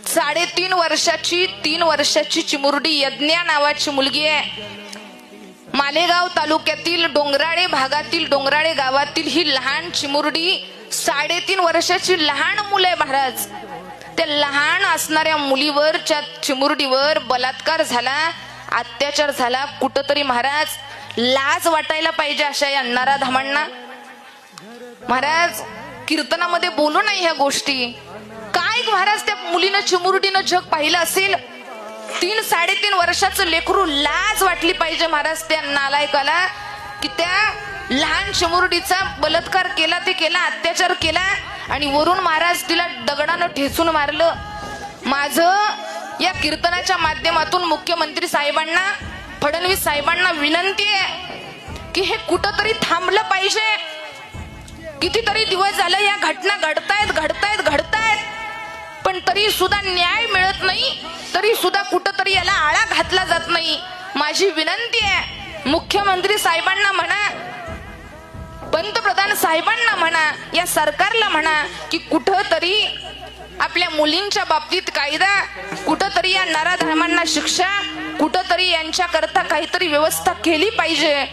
3.5 वर्षाची 3 वर्षाची चिमुरडी यज्ञा नावाची मुलगी आहे. मालेगाव तालुक्यातील डोंगराळे भागातील डोंगराळे गावातील ही लहान चिमुरडी 3.5 वर्षाची लहान मुलं आहे महाराज. त्या लहान असणाऱ्या मुलीवरच्या चिमुरडीवर बलात्कार झाला, अत्याचार झाला. कुठंतरी महाराज लाज वाटायला पाहिजे अशा या नराधमांना. महाराज कीर्तनामध्ये बोलू नाही ह्या गोष्टी. काय महाराज त्या मुलीनं चिमुरडीनं जग पाहिलं असेल. 3-3.5 वर्षाचं लेकरू, लाज वाटली पाहिजे महाराज त्या नालायकाला की त्या लहान चिमुरडीचा बलात्कार केला, ते केला, अत्याचार केला आणि वरून महाराज तिला दगडानं ठेचून मारलं. माझं या कीर्तनाच्या माध्यमातून मुख्यमंत्री साहेबांना, फडणवीस साहेबांना विनंती आहे की हे कुठंतरी थांबलं पाहिजे. कितीतरी दिवस झालं या घटना घडतायत पण तरी सुद्धा न्याय मिळत नाही, तरी सुद्धा कुठंतरी याला आळा घातला जात नाही. माझी विनंती आहे मुख्यमंत्री साहेबांना म्हणा, पंतप्रधान साहेबांना म्हणा, या सरकारला म्हणा की कुठंतरी आपल्या मुलींच्या बाबतीत कायदा, कुठंतरी या नराधमांना शिक्षा, कुठंतरी यांच्या करता काहीतरी व्यवस्था केली पाहिजे.